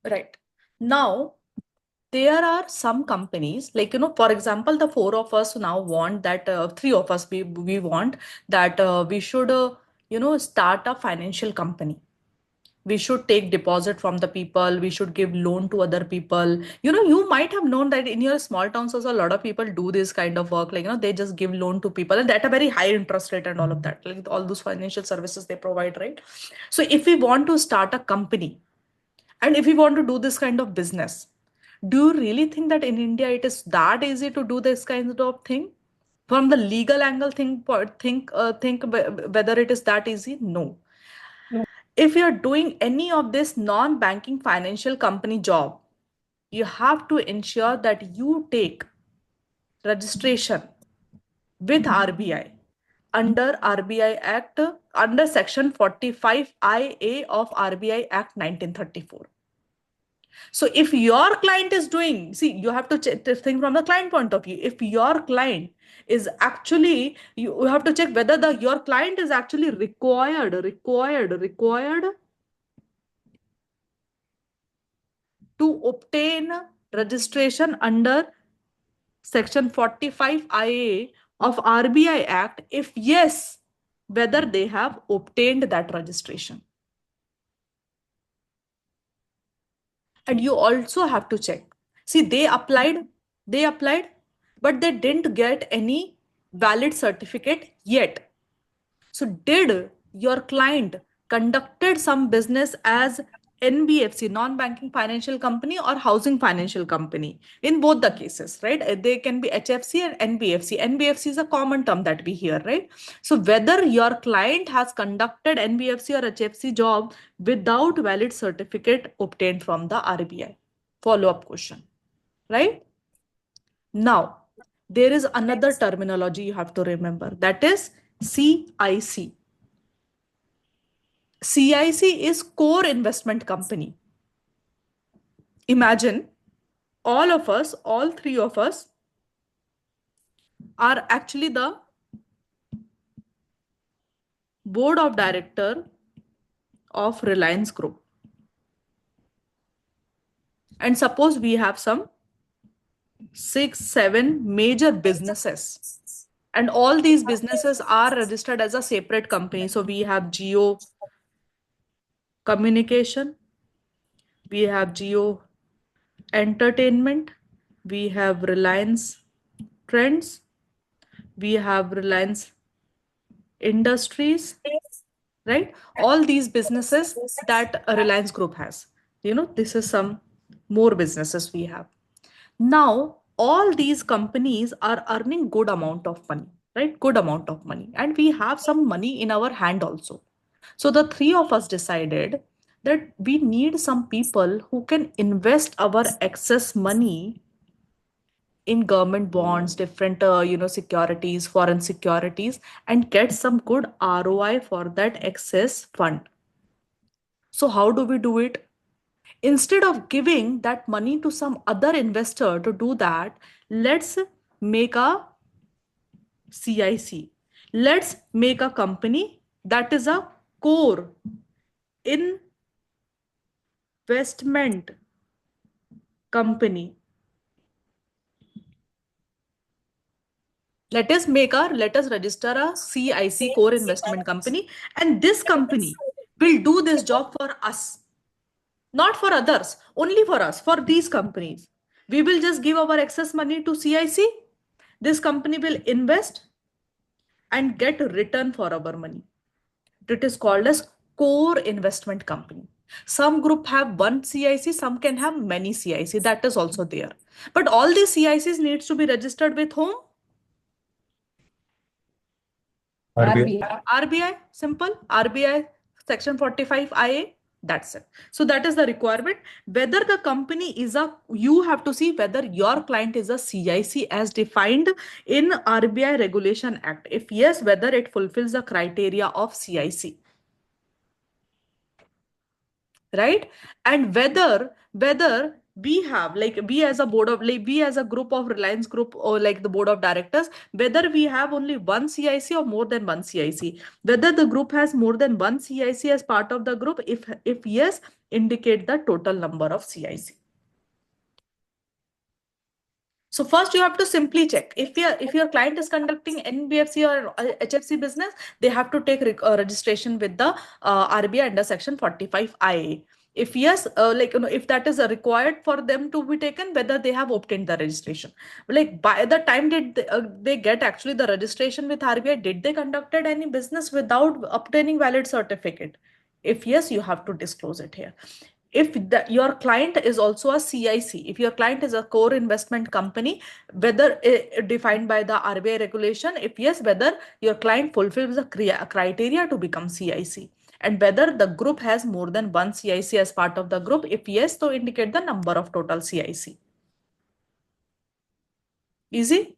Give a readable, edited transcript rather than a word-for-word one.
Right. Now, there are some companies, like, for example, the four of us now want that, three of us, we want that we should, start a financial company. We should take deposit from the people. We should give loan to other people. You might have known that in your small towns also, a lot of people do this kind of work. Like, they just give loan to people and at a very high interest rate and all of that. Like all those financial services they provide, right? So if we want to start a company, and if we want to do this kind of business, do you really think that in India it is that easy to do this kind of thing? From the legal angle, think whether it is that easy. No. If you're doing any of this non-banking financial company job, you have to ensure that you take registration with RBI under RBI Act, under Section 45 IA of RBI Act 1934. So if your client is doing, see, you have to think from the client point of view. If your client is actually, you have to check whether your client is actually required to obtain registration under Section 45 IA of RBI Act. If yes, whether they have obtained that registration. And you also have to check. See, they applied, but they didn't get any valid certificate yet. So did your client conducted some business as NBFC, non-banking financial company, or housing financial company? In both the cases, right? They can be HFC and NBFC. NBFC is a common term that we hear, right? So whether your client has conducted NBFC or HFC job without valid certificate obtained from the RBI. Follow-up question, right? Now, there is another terminology you have to remember, that is CIC. CIC is core investment company. Imagine all of us, all three of us are actually the board of director of Reliance Group. And suppose we have some 6, 7 major businesses. And all these businesses are registered as a separate company. So we have Jio Communication, we have Jio Entertainment, we have Reliance Trends, we have Reliance Industries, right? All these businesses that Reliance Group has. This is some more businesses we have. Now, all these companies are earning good amount of money, right? Good amount of money. And we have some money in our hand also. So the three of us decided that we need some people who can invest our excess money in government bonds, different, securities, foreign securities, and get some good ROI for that excess fund. So how do we do it? Instead of giving that money to some other investor to do that, let's make a CIC. Let's make a company that is a core investment company. Let us register a CIC core investment company, and this company will do this job for us, not for others, only for us, for these companies. We will just give our excess money to CIC. This company will invest and get a return for our money. It is called as core investment company. Some group have one CIC, some can have many CIC. That is also there. But all these CICs needs to be registered with whom? RBI. RBI, simple. RBI Section 45 IA. That's it. So that is the requirement. Whether the company is you have to see whether your client is a CIC as defined in RBI Regulation Act. If yes, whether it fulfills the criteria of CIC. Right? And whether we have, like, we as a board of, like, we as a group of Reliance Group, or like the board of directors, whether we have only one CIC or more than one CIC, whether the group has more than one CIC as part of the group, if yes, indicate the total number of CIC. So first you have to simply check if your client is conducting NBFC or HFC business, they have to take registration with the RBI under section 45 IA. If yes, like, if that is required for them to be taken, whether they have obtained the registration. Like, by the time did they get actually the registration with RBI, did they conducted any business without obtaining valid certificate? If yes, you have to disclose it here. If your client is also a CIC, if your client is a core investment company, whether defined by the RBI regulation, if yes, whether your client fulfills the criteria to become CIC, and whether the group has more than one CIC as part of the group. If yes, to indicate the number of total CIC. Easy?